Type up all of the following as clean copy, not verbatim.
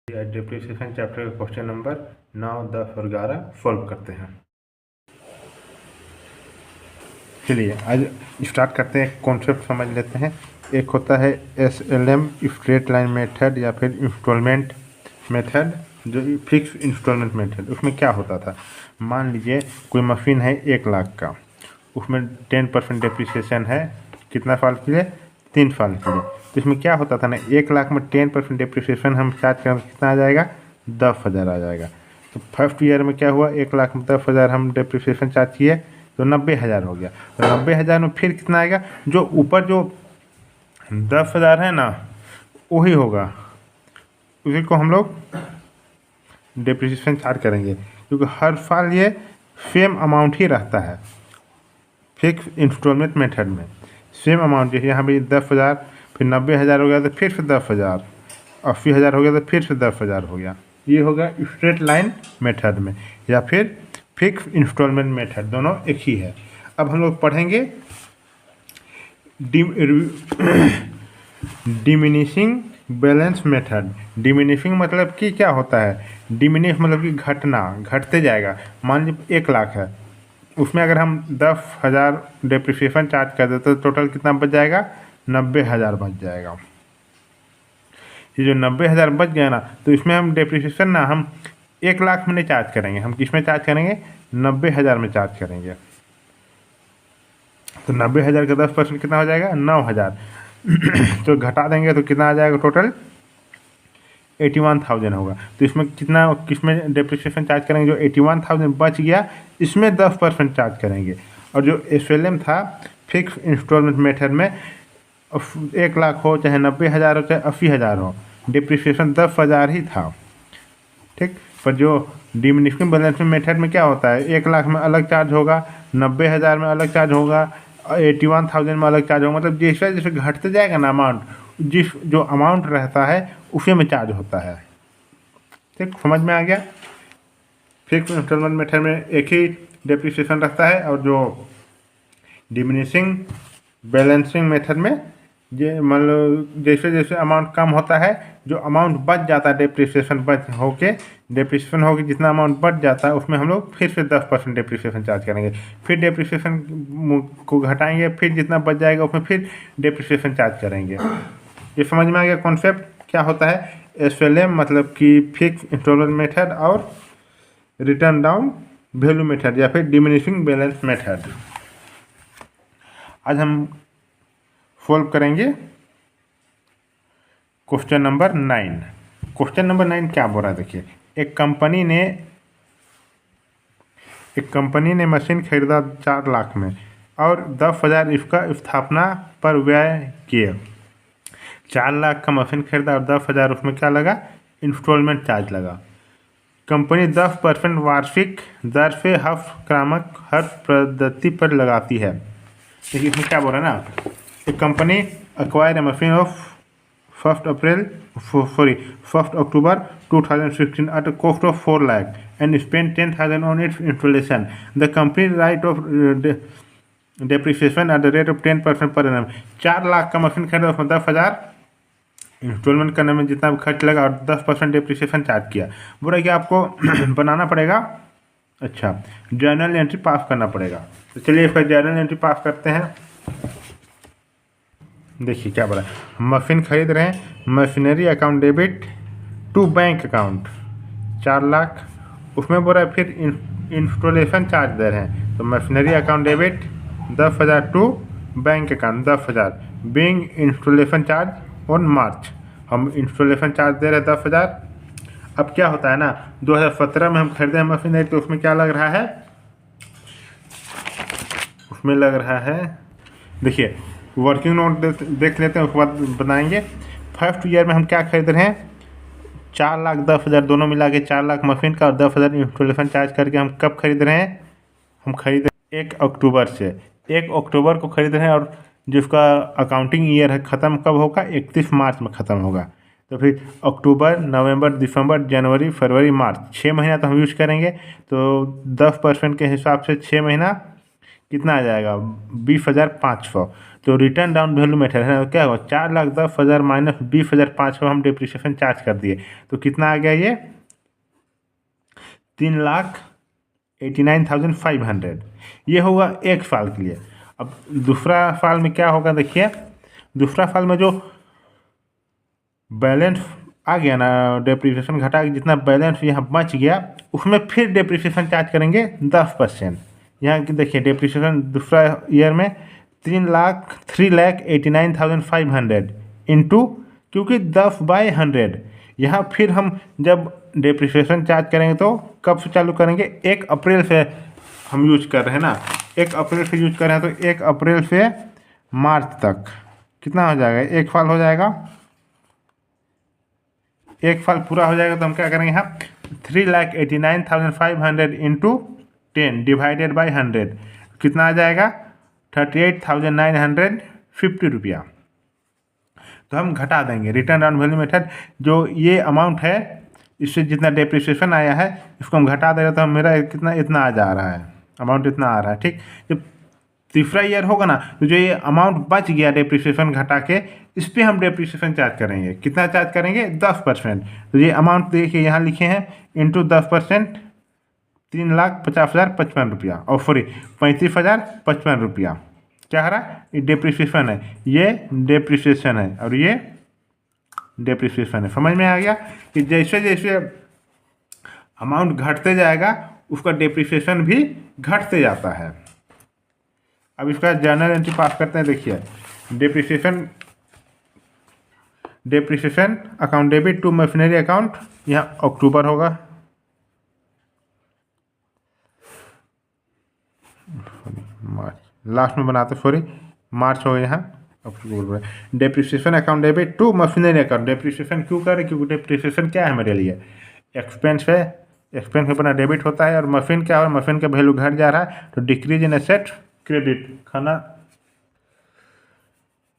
Depreciation chapter का question number 9, 10 और 11 solve करते हैं। चलिए आज स्टार्ट करते हैं। कॉन्सेप्ट समझ लेते हैं। एक होता है SLM स्ट्रेट लाइन मेथड या फिर इंस्टॉलमेंट मेथड, जो फिक्स इंस्टॉलमेंट मेथड। उसमें क्या होता था, मान लीजिए कोई मशीन है 1 लाख का, उसमें 10% डिप्रिसिएशन है। कितना साल के लिए? 3 साल के लिए। तो इसमें क्या होता था ना, 1 लाख में 10% डिप्रिसिएशन हम चार्ज करें कितना आ जाएगा? 10,000 आ जाएगा। तो फर्स्ट ईयर में क्या हुआ, 1 लाख में 10,000 हम डिप्रिसिएशन चार्ज किए तो 90,000 हो गया। तो 90,000 में फिर कितना आएगा? जो ऊपर जो 10,000 है ना, वही होगा, उसी को हम लोग डिप्रिसिएशन चार्ज करेंगे, क्योंकि हर साल ये सेम अमाउंट ही रहता है। फिक्स इंस्टॉलमेंट मेथड में सेम अमाउंट, जैसे यहाँ भी 10,000, फिर 90,000 हो गया तो फिर से 10,000, 80,000 हो गया तो फिर से 10,000 हो गया। ये होगा स्ट्रेट लाइन मेथड में, या फिर फिक्स इंस्टॉलमेंट मेथड, दोनों एक ही है। अब हम लोग पढ़ेंगे डिमिनिशिंग बैलेंस मेथड। डिमिनिशिंग मतलब कि क्या होता है? डिमिनिश मतलब कि घटना, घटते जाएगा। मान लीजिए 1 लाख है, उसमें अगर हम 10,000 डिप्रिसिएशन चार्ज कर देते तो टोटल कितना बच जाएगा? 90,000 बच जाएगा। ये जो 90,000 बच गया ना, तो इसमें हम डिप्रिसिएशन ना हम 1 लाख में नहीं चार्ज करेंगे, हम किस में चार्ज करेंगे? 90,000 में चार्ज करेंगे। तो 90,000 का 10% कितना हो जाएगा? 9,000। तो घटा देंगे तो कितना आ जाएगा? टोटल 81,000 होगा। तो इसमें कितना, किसमें डिप्रिसिएशन चार्ज करेंगे? जो 81,000 बच गया, इसमें 10% चार्ज करेंगे। और जो SLM था फिक्स इंस्टॉलमेंट मेथड में, 1 लाख हो चाहे 90,000 हो चाहे 80,000 हो, डिप्रिसिएशन 10,000 ही था। ठीक। पर जो डिमिनिशिंग बैलेंसिंग मेथड में क्या होता है, 1 लाख में अलग चार्ज होगा, 90,000 में अलग चार्ज होगा, 81,000 में अलग चार्ज होगा। मतलब जैसे जैसे घटते जाएगा ना अमाउंट, जिस जो अमाउंट रहता है उसी में चार्ज होता है। ठीक, समझ में आ गया? फिक्स इंस्टॉलमेंट मेथड में एक ही डिप्रिसिएशन रहता है, और जो डिमिनिशिंग बैलेंसिंग मेथड में ये मतलब जैसे जैसे अमाउंट कम होता है, जो अमाउंट बच जाता है डिप्रिसिएशन डिप्रिसिएशन होके जितना अमाउंट बच जाता है, उसमें हम लोग फिर से 10% डिप्रिसिएशन चार्ज करेंगे। फिर डिप्रिसिएशन को घटाएंगे, फिर जितना बच जाएगा उसमें फिर डिप्रिसिएशन चार्ज करेंगे। ये समझ में आ गया कॉन्सेप्ट क्या होता है? SLM मतलब कि फिक्स इंस्टॉलमेंट मेथड, और रिटर्न डाउन वैल्यू मेथड या फिर डिमिनिशिंग बैलेंस मेथड। आज हम सॉल्व करेंगे क्वेश्चन नंबर 9। क्वेश्चन नंबर 9 क्या बोल रहा है, देखिए। एक कंपनी ने मशीन खरीदा 4 लाख में, और 10,000 इसका स्थापना पर व्यय किए। 4 लाख का मशीन खरीदा और 10,000 उसमें क्या लगा? इंस्टॉलमेंट चार्ज लगा। कंपनी 10% वार्षिक दर से हर पद्धति पर लगाती है। देखिए इसमें क्या बोल रहा है ना, एक company acquired a machine of 1st October 2016 at a cost of 4 lakh and spent 10,000 on its installation. The company rate of depreciation at the rate of 10% per annum. 4 lakh का मशीन खरीदा, उसमें 10,000 इंस्टॉलमेंट करने में जितना भी खर्च लगा, और 10% डिप्रिसिएशन चार्ज किया। बोला कि आपको बनाना पड़ेगा, अच्छा, जर्नल एंट्री पास करना पड़ेगा। तो चलिए इसका जर्नल एंट्री पास करते हैं। देखिए क्या बोला, मशीन खरीद रहे हैं, machinery account debit to bank account 4 lakh, उसमें बोल रहा है फिर इंस्टॉलेशन चार्ज दे रहे हैं। तो machinery account debit 10,000 to bank account 10,000 being installation charge on March. हम इंस्टॉलेशन चार्ज दे रहे हैं 10,000। अब क्या होता है ना, 2017 में हम खरीदे हैं मशीनरी, तो उसमें क्या लग रहा है? उसमें लग रहा है, देखिए वर्किंग नोट देख लेते हैं, उसके बाद बताएंगे। फर्स्ट ईयर में हम क्या खरीद रहे हैं? 4,10,000 दोनों मिला के 4 लाख मशीन का, और 10,000 इंस्टॉलेशन चार्ज करके हम कब खरीद रहे हैं? हम खरीद 1 अक्टूबर से, 1 अक्टूबर को खरीद रहे हैं, और जिसका अकाउंटिंग ईयर है ख़त्म कब होगा? 31 मार्च में ख़त्म होगा। तो फिर अक्टूबर, नवंबर, दिसंबर, जनवरी, फरवरी, मार्च, 6 महीना तो हम यूज़ करेंगे। तो 10% के हिसाब से 6 महीना कितना आ जाएगा 20,500। तो रिटर्न डाउन वैल्यू मेथड है ना, क्या होगा 4,10,000 माइनस 20,500 हम डेप्रिसिएशन चार्ज कर दिए, तो कितना आ गया ये 3,89,500। ये होगा एक साल के लिए। अब दूसरा साल में क्या होगा देखिए, दूसरा साल में जो बैलेंस आ गया ना, डेप्रिसिएशन घटा के जितना बैलेंस यहाँ बच गया उसमें फिर डेप्रिसिएशन चार्ज करेंगे 10%। यहाँ की देखिए डेप्रिसिएशन दूसरा ईयर में 3,89,500 इंटू, क्योंकि 10/100। यहाँ फिर हम जब डेप्रिसिएशन चार्ज करेंगे तो कब से चालू करेंगे, 1 अप्रैल से हम यूज कर रहे हैं ना, 1 अप्रैल से यूज कर रहे हैं, तो 1 अप्रैल से मार्च तक कितना हो जाएगा, एक साल हो जाएगा। एक साल पूरा हो जाएगा तो हम क्या करेंगे यहाँ 3,89,500 इंटू 10 डिवाइडेड बाई 100 कितना आ जाएगा 38,950 रुपया। तो हम घटा देंगे रिटर्न डाउन वैल्यू मेथड, जो ये अमाउंट है इससे जितना डेप्रिसिएशन आया है इसको हम घटा देंगे तो मेरा कितना इतना आ जा रहा है, अमाउंट इतना आ रहा है। ठीक, जब तीसरा ईयर होगा ना तो जो ये अमाउंट बच गया डेप्रिसिएशन घटा के, इस पर हम डेप्रिसिएशन चार्ज करेंगे। कितना चार्ज करेंगे 10%। तो ये अमाउंट देखिए यहाँ लिखे हैं इंटू 10%, 3,50,055 रुपया, और सॉरी 35,055 रुपया। क्या आ रहा है, ये डेप्रिसिएशन है, ये डेप्रिसिएशन है और ये डेप्रिसिएशन है। समझ में आ गया कि जैसे जैसे अमाउंट घटते जाएगा उसका डेप्रिसिएशन भी घटते जाता है। अब इसका जर्नल एंट्री पास करते हैं। देखिए depreciation account debit to machinery account, यहाँ अक्टूबर होगा, मार्च लास्ट में बनाते, सॉरी मार्च हो गया यहाँ अक्टूबर। Depreciation account debit to machinery account, depreciation क्यों करें, क्योंकि डेप्रिसिएशन क्या है मेरे लिए एक्सपेंस है, एक्सपेंस अपना डेबिट होता है, और मशीन क्या है, मशीन का वैल्यू घट जा रहा है तो डिक्रीज इन एसेट क्रेडिट खाना।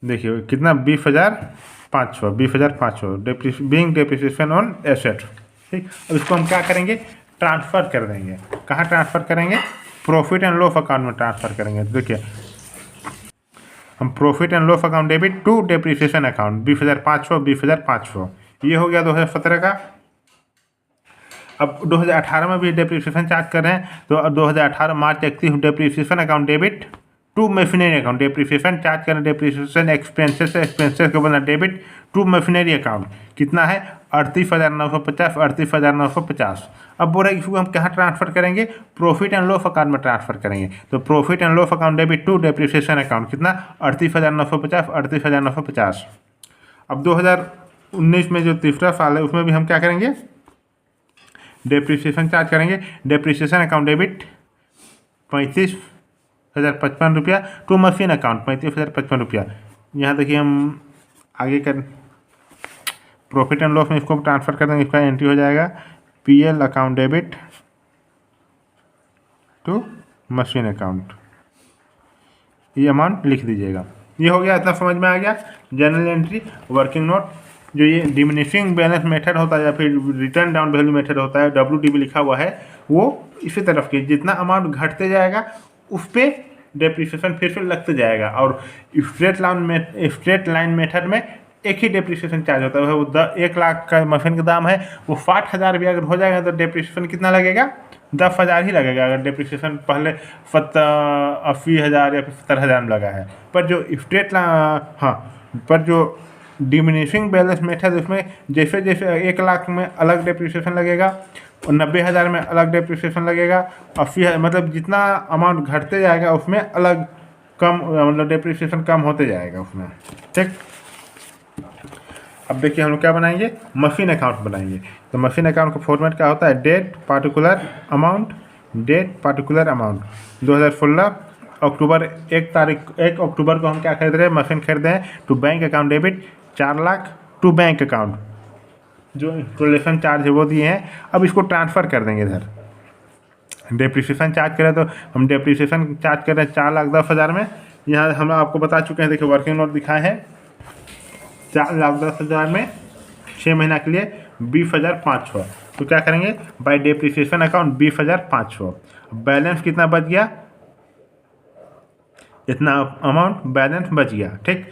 देखिए कितना 20,500 डेप्रिसिएशन ऑन एसेट। ठीक, अब इसको हम क्या करेंगे ट्रांसफ़र कर देंगे। कहाँ ट्रांसफ़र करेंगे, प्रॉफिट एंड लॉस अकाउंट में ट्रांसफ़र करेंगे। तो देखिए हम profit and loss account debit to depreciation account 20,500 ये हो गया 2017 का। अब 2018 में भी डेप्रिसिएशन चार्ज कर रहे हैं, तो 2018 March 31 depreciation account debit to machinery account, depreciation charge करें, डेप्रिसिएशन एक्सपेंसेस, एक्सपेंसेस के बना डेबिट टू मशीनरी अकाउंट कितना है 38,950। अब बोल रहे हैं इसको हम कहाँ ट्रांसफर करेंगे, प्रॉफिट एंड लॉस अकाउंट में ट्रांसफर करेंगे। तो profit and loss account debit to depreciation account कितना 38,950। अब 2019 में जो तीसरा साल है उसमें भी हम क्या करेंगे डेप्रिसिएशन चार्ज करेंगे। डेप्रिसिएशन अकाउंट डेबिट 35,055 रुपया टू मशीन अकाउंट 35,055 रुपया। यहाँ देखिए हम आगे कर प्रॉफिट एंड लॉस में इसको ट्रांसफ़र कर देंगे, इसका एंट्री हो जाएगा PL account debit to machine account, ये अमाउंट लिख दीजिएगा। ये हो गया, इतना समझ में आ गया। जर्नल एंट्री वर्किंग नोट, जो ये डिमिनिशिंग बैलेंस मेथड होता है या फिर रिटर्न डाउन वैल्यू मेथड होता है, WDV लिखा हुआ है, वो इसी तरफ की जितना अमाउंट घटते जाएगा उस पर डेप्रिसिएशन फिर से लगते जाएगा। और स्ट्रेट लाइन मेथड में एक ही डेप्रिसिएशन चार्ज होता है। वो 1 लाख का मशीन का दाम है, वो 60,000 भी अगर हो जाएगा तो डेप्रिसिएशन कितना लगेगा 10,000 ही लगेगा। अगर डेप्रिसिएशन पहले 80,000 या फिर 70,000 में लगा है, पर जो पर जो डिमिनिशिंग बैलेंस मेथड उसमें जैसे जैसे 1 लाख में अलग डेप्रिसिएशन लगेगा और 90,000 में अलग डेप्रिसिएशन लगेगा, 80,000 मतलब जितना अमाउंट घटते जाएगा उसमें अलग कम मतलब डेप्रिसिएशन कम होते जाएगा उसमें। ठीक, अब देखिए हम लोग क्या बनाएंगे मशीन अकाउंट बनाएंगे। तो मशीन अकाउंट का फॉर्मेट क्या होता है डेट पार्टिकुलर अमाउंट 2016 अक्टूबर 1 अक्टूबर को हम क्या खरीद रहे हैं मशीन खरीदे हैं to bank account debit 4 lakh to bank account, जो इंस्टॉलेशन चार्ज है वो दिए हैं। अब इसको ट्रांसफ़र कर देंगे इधर। डेप्रिसिएशन चार्ज करें तो हम डेप्रिसिएशन चार्ज कर रहे हैं 4,10,000 में। यहाँ हम आपको बता चुके हैं, देखिए वर्किंग नोट दिखाए हैं 4,10,000 में 6 महीना के लिए 20,500। तो क्या करेंगे बाय डेप्रिसिएशन अकाउंट 20,500। बैलेंस कितना बच गया इतना अमाउंट बैलेंस बच गया। ठीक,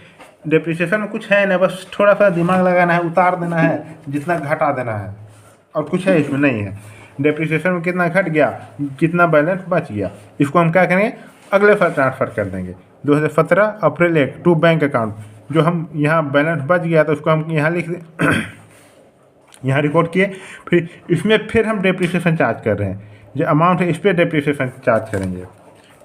डेप्रिसिएशन में कुछ है ना, बस थोड़ा सा दिमाग लगाना है, उतार देना है, जितना घटा देना है, और कुछ है इसमें नहीं है। डेप्रिसिएशन में कितना घट गया, कितना बैलेंस बच गया, इसको हम क्या करेंगे, अगले साल ट्रांसफ़र कर देंगे। 2017 अप्रैल 1 टू बैंक अकाउंट, जो हम यहाँ बैलेंस बच गया तो उसको हम यहाँ लिख यहाँ रिकॉर्ड किए। फिर इसमें फिर हम डेप्रिसिएशन चार्ज कर रहे हैं, जो अमाउंट है इस पर डेप्रिसिएशन चार्ज करेंगे।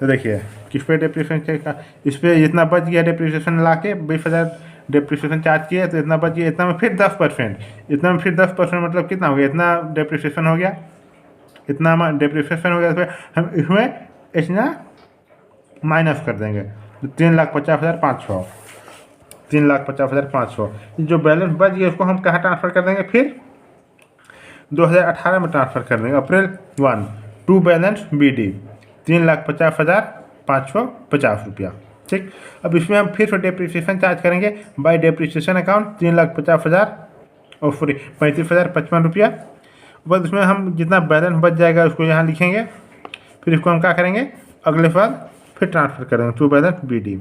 तो देखिए किस पे डेप्रिसिएशन, इस पर इतना बच गया, डेप्रिसिएशन ला के 20,000 डेप्रिसिएशन चार्ज किया तो इतना बच गया, इतना में फिर 10%, इतना में फिर 10% मतलब कितना हो गया, इतना डेप्रिसिएशन हो गया, इतना डेप्रिसिएशन हो गया। तो हम इसमें इतना माइनस कर देंगे, तो 3,50,500, 3,50,500 जो बैलेंस बच गया उसको हम कहाँ ट्रांसफ़र कर देंगे, फिर 2018 में ट्रांसफ़र कर देंगे, अप्रैल 1 टू बैलेंस BD 3,50,550 रुपया। ठीक, अब इसमें हम फिर से डेप्रिसिएशन चार्ज करेंगे बाय डेप्रिसिएशन अकाउंट 3,50,000 और 35,055 रुपया। बस उसमें हम जितना बैलेंस बच जाएगा उसको यहाँ लिखेंगे, फिर इसको हम क्या करेंगे, अगले साल फिर ट्रांसफ़र करेंगे टू बैलेंस BD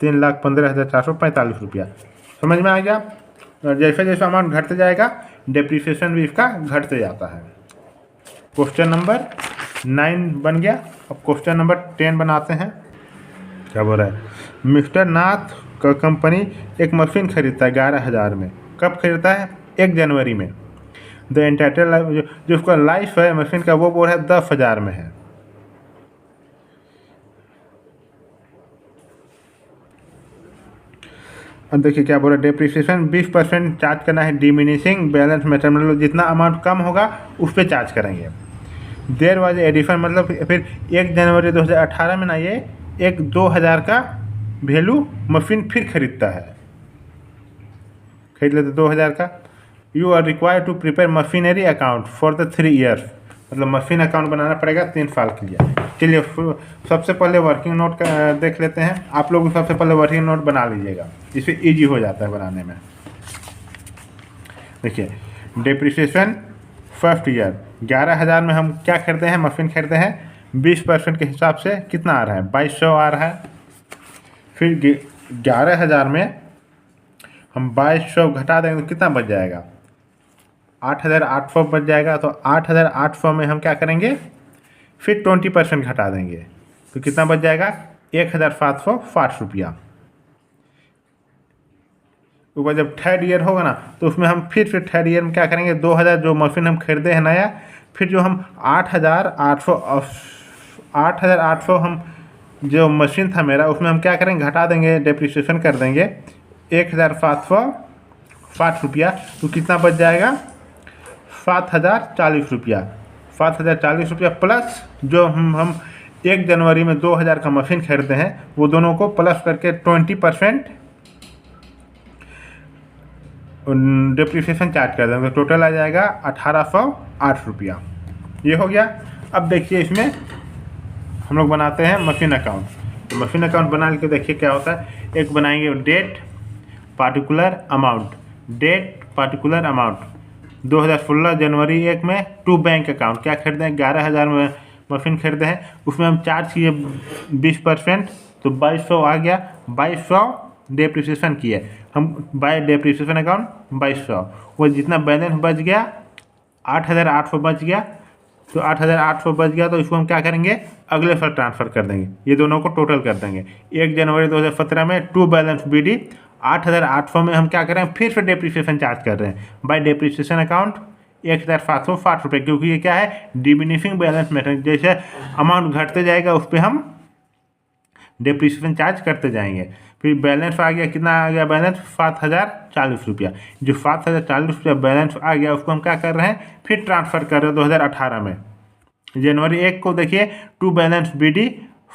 3,15,445 रुपया। समझ में आ गया। और जैसे जैसे अमाउंट घटते जाएगा डेप्रिसिएशन भी इसका घटते जाता है। क्वेश्चन नंबर 9 बन गया। अब क्वेश्चन नंबर 10 बनाते हैं। क्या बोल रहा है, मिस्टर नाथ का कंपनी एक मशीन खरीदता है 11,000 में। कब खरीदता है, 1 जनवरी में। द एंटाइटल लाइफ, जो उसका लाइफ है मशीन का, वो बोल रहा है 10,000 में है। अब देखिए क्या बोल रहा है, डेप्रिसिएशन 20% चार्ज करना है, डिमिनिशिंग बैलेंस मेथड, मतलब जितना अमाउंट कम होगा उस पर चार्ज करेंगे। देर वाज एडिशन, मतलब फिर 1 जनवरी 2018 में ना ये एक 2,000 का वैल्यू मशीन फिर खरीदता है, खरीद लेते 2,000 का। You are required to prepare machinery account for the 3 years, मतलब मशीन अकाउंट बनाना पड़ेगा 3 साल के लिए। चलिए सबसे पहले वर्किंग नोट का देख लेते हैं। आप लोग सबसे पहले वर्किंग नोट बना लीजिएगा, इससे इजी हो जाता है बनाने में। देखिए डेप्रिसिएशन फर्स्ट ईयर 11,000 में हम क्या खरीदे हैं, मशीन खरीदे हैं, 20% के हिसाब से कितना आ रहा है, 2,200 आ रहा है। फिर 11,000 में हम 2,200 घटा देंगे तो कितना बच जाएगा, 8,800 बच जाएगा। तो 8,800 में हम क्या करेंगे, फिर 20% घटा देंगे तो कितना बच जाएगा, 1,760 रुपया। ऊपर जब थर्ड ईयर होगा ना तो उसमें हम फिर थर्ड ईयर में क्या करेंगे, 2,000 जो मशीन हम खरीदे हैं नया, फिर जो हम 8,800 हम जो मशीन था मेरा उसमें हम क्या करेंगे, घटा देंगे, डेप्रिसिएशन कर देंगे 1,760 रुपया। तो कितना बच जाएगा, 7,040 रुपया। 7,040 रुपया प्लस जो हम 1 जनवरी में 2,000 का मशीन खरीदते हैं, वो दोनों को प्लस करके 20% डेप्रिसिएशन चार्ज कर देंगे, टोटल आ जाएगा 1,808 रुपया। ये हो गया। अब देखिए इसमें हम लोग बनाते हैं मशीन अकाउंट। तो मशीन अकाउंट बना के देखिए क्या होता है। एक बनाएंगे date particular amount, date particular amount 2016 जनवरी 1 में टू बैंक अकाउंट, क्या खरीदे हैं, 11,000 में मशीन खरीदे हैं, उसमें हम चार्ज किए 20%, तो 2,200 आ गया। 2,200 डेप्रिसिएशन किए हम बाय डेप्रिसिएशन अकाउंट 2,200, वो जितना बैलेंस बच गया 8,800 बच गया। तो 8,800 बच गया तो इसको हम क्या करेंगे, अगले साल ट्रांसफ़र कर देंगे, ये दोनों को टोटल कर देंगे। 1 जनवरी 2017 में टू बैलेंस BD 8,800 में हम क्या करें, फिर से डेप्रिसिएशन चार्ज कर रहे हैं बाय डेप्रिसिएशन अकाउंट 1,760 रुपये, क्योंकि ये क्या है, डिमिनिशिंग बैलेंस मेथड, जैसे अमाउंट घटते जाएगा उस पर हम डेप्रिसिएशन चार्ज करते जाएंगे। फिर बैलेंस आ गया, कितना आ गया बैलेंस, 7,040 रुपया। जो 7,040 रुपया बैलेंस आ गया उसको हम क्या कर रहे हैं, फिर ट्रांसफ़र कर रहे हैं 2018 में जनवरी 1 को। देखिए टू बैलेंस BD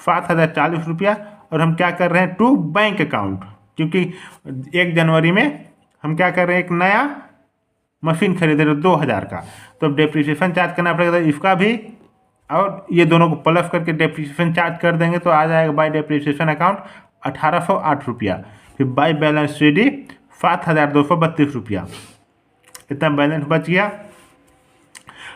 7,040 रुपया, और हम क्या कर रहे हैं, टू बैंक अकाउंट, क्योंकि 1 जनवरी में हम क्या कर रहे हैं, एक नया मशीन खरीदे रहे 2,000 का, तो अब डेप्रिसिएशन चार्ज करना पड़ेगा, तो इसका भी और ये दोनों को प्लस करके डेप्रिसिएशन चार्ज कर देंगे तो आ जाएगा बाय डेप्रिसिएशन अकाउंट 1,808 रुपया। फिर बाय बैलेंस BD 7,232 रुपया, इतना बैलेंस बच गया।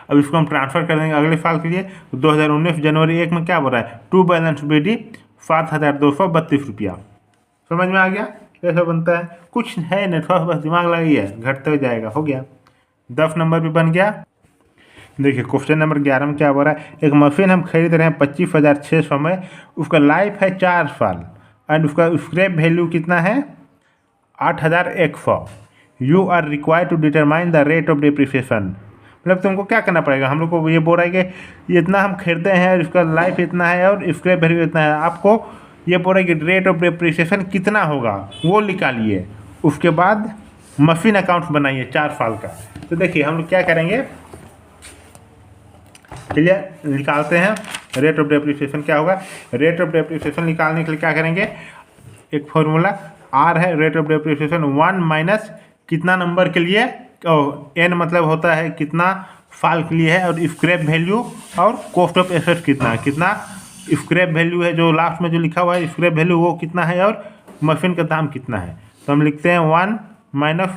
अब इसको हम ट्रांसफ़र कर देंगे अगले साल के लिए। 2019 जनवरी 1 में क्या बोल रहा है, टू बैलेंस BD 7,232 रुपया। समझ में आ गया कैसे बनता है? कुछ है नहीं, थोड़ा सा बस दिमाग लगाइए, घटते हुए जाएगा। हो गया, 10 नंबर भी बन गया। देखिए क्वेश्चन नंबर 11 में क्या हो रहा है, एक मशीन हम खरीद रहे हैं 25,600 में, उसका लाइफ है 4 साल एंड उसका स्क्रैप वैल्यू कितना है 8,100। You are required to determine the rate of depreciation. मतलब तुमको क्या करना पड़ेगा, हम लोग को ये बोल रहा है कि ये इतना हम खरीदे हैं और इसका लाइफ इतना है और स्क्रैप वैल्यू इतना है, आपको ये बोल रहा है कि रेट ऑफ डिप्रिसिएशन कितना होगा वो निकालिए, उसके बाद मशीन अकाउंट बनाइए 4 साल का। तो देखिए हम लोग क्या करेंगे, चलिए निकालते हैं रेट ऑफ डेप्रिसिएशन क्या होगा। रेट ऑफ डेप्रिसिएशन निकालने के लिए क्या करेंगे, एक फॉर्मूला आर है रेट ऑफ डेप्रिसिएशन 1 माइनस कितना नंबर के लिए, एन मतलब होता है कितना साल के लिए है, और स्क्रैप वैल्यू और कॉस्ट ऑफ एसेट कितना स्क्रैप वैल्यू है, जो लास्ट में जो लिखा हुआ है स्क्रैप वैल्यू वो कितना है और मशीन का दाम कितना है। तो हम लिखते हैं 1 माइनस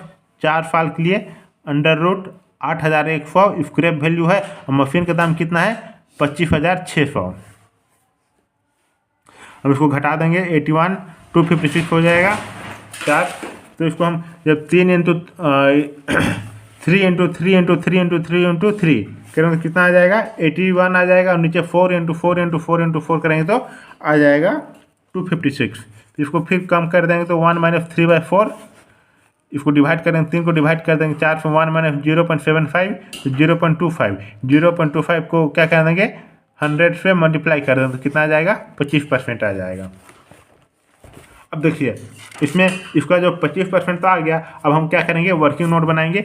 4 साल के लिए अंडर रूट 8,100 स्क्रैप वैल्यू है और मशीन का दाम कितना है 25,600। हम इसको घटा देंगे 81,256 हो जाएगा 4। तो इसको हम जब 3 into 3 into 3 into 3 into 3 into 3 करेंगे तो कितना आ जाएगा 81 आ जाएगा, और नीचे 4 इंटू 4 इंटू 4 इंटू 4 करेंगे तो आ जाएगा 256। तो इसको फिर कम कर देंगे तो 1 माइनस 3/4, इसको डिवाइड करेंगे 3 को डिवाइड कर देंगे 4 से 1 माइनस 0.75 तो 0.25 को क्या कर देंगे 100 से मल्टीप्लाई कर देंगे तो कितना आ जाएगा 25% आ जाएगा। अब देखिए इसमें इसका जो 25% तो आ गया, अब हम क्या करेंगे वर्किंग नोट बनाएंगे।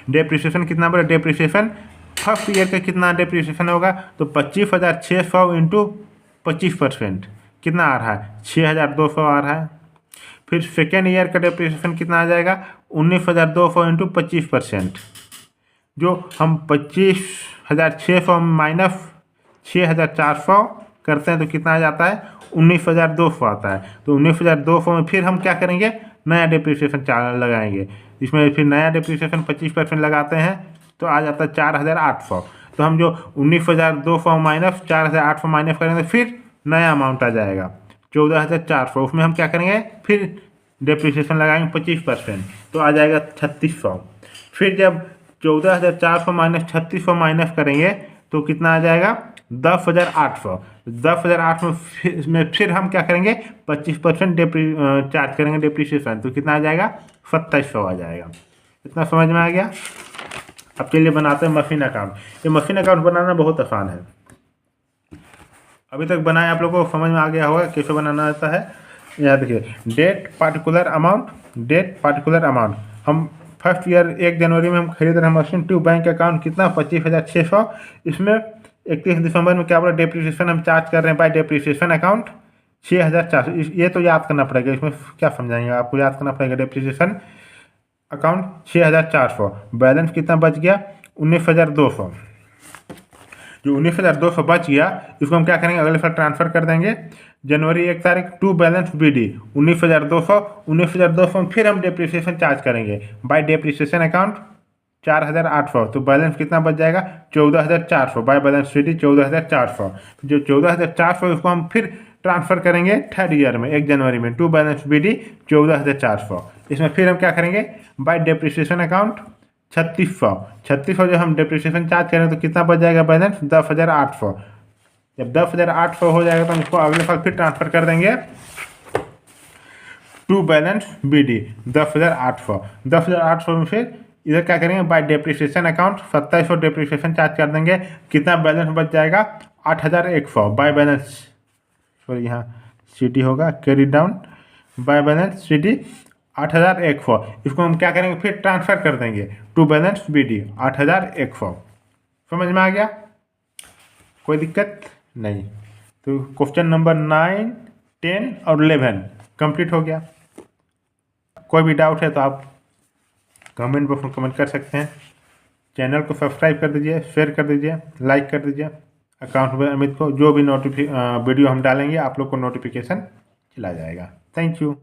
डेप्रिसिएशन कितना बोला, डेप्रिसिएशन फर्स्ट ईयर का कितना डेप्रिसिएशन होगा तो 25,600 इंटू 25% कितना आ रहा है 6,200 आ रहा है। फिर सेकेंड ईयर का डेप्रिसिएशन कितना आ जाएगा 19,200 इंटू 25%, जो हम 25,600 माइनस 6,400 करते हैं तो कितना आ जाता है 19,200 आता है। तो 19,200 में फिर हम क्या करेंगे नया डेप्रिसिएशन लगाएंगे, इसमें फिर नया डेप्रिसिएशन 25% लगाते हैं तो आ जाता है 4,800। तो हम जो 19,200 माइनस 4,800 माइनस करेंगे फिर नया अमाउंट आ जाएगा 14,400। उसमें हम क्या करेंगे फिर डेप्रिसिएशन लगाएंगे 25% तो आ जाएगा 3,600। फिर जब 14,400 माइनस 3,600 माइनस करेंगे तो कितना आ जाएगा 10,800। 10,800 में फिर हम क्या करेंगे 25% चार्ज करेंगे डेप्रिसिएशन तो कितना आ जाएगा 2,700 आ जाएगा। इतना समझ में आ गया। अब चलिए बनाते हैं मशीन अकाउंट। ये मशीन अकाउंट बनाना बहुत आसान है, अभी तक बनाए आप लोगों को समझ में आ गया होगा कैसे बनाना आता है। यहाँ देखिए डेट पार्टिकुलर अमाउंट हम फर्स्ट ईयर 1 जनवरी में हम खरीद रहे हैं मशीन टू बैंक अकाउंट कितना 25,600। इसमें 31 दिसंबर में क्या बोला डेप्रिसिएशन हम चार्ज कर रहे हैं बाय डेप्रिसिएशन अकाउंट 6,400। ये तो याद करना पड़ेगा, इसमें क्या समझाएंगे आपको, याद करना पड़ेगा डेप्रिसिएशन अकाउंट 6,400। बैलेंस कितना बच गया 19,200। जो 19,200 बच गया इसको हम क्या करेंगे अगले साल ट्रांसफर कर देंगे जनवरी 1 तारीख टू बैलेंस BD 19,200 में फिर हम डेप्रिसिएशन चार्ज करेंगे बाय डेप्रिसिएशन अकाउंट 4,800। तो बैलेंस कितना बच जाएगा 14,400 बाय बैलेंस BD 14,400। जो 14,400 उसको हम फिर ट्रांसफर करेंगे थर्ड ईयर में 1 जनवरी में टू बैलेंस BD 14,400। इसमें फिर हम क्या करेंगे बाय डेप्रिसिएशन अकाउंट 3,600 जो हम डेप्रिसिएशन चार्ज करें तो कितना बच जाएगा बैलेंस 10,800। जब 10,800 हो जाएगा तो हम इसको अगले साल फिर ट्रांसफर कर देंगे टू बैलेंस BD 10,800 में फिर इधर क्या करेंगे bye depreciation account 2,700 depreciation charge कर देंगे, कितना बैलेंस बच जाएगा 8,100 बाय बैलेंस, सॉरी यहाँ CD होगा carry down by balance CD 8,100। इसको हम क्या करेंगे फिर ट्रांसफर कर देंगे टू बैलेंस BD 8,100। समझ में आ गया, कोई दिक्कत नहीं। तो क्वेश्चन नंबर 9, 10 और 11 कंप्लीट हो गया। कोई भी डाउट है तो आप कमेंट बॉक्स में कमेंट कर सकते हैं। चैनल को सब्सक्राइब कर दीजिए, शेयर कर दीजिए, लाइक कर दीजिए। अकाउंट में अमित को जो भी वीडियो हम डालेंगे आप लोग को नोटिफिकेशन चला जाएगा। Thank you.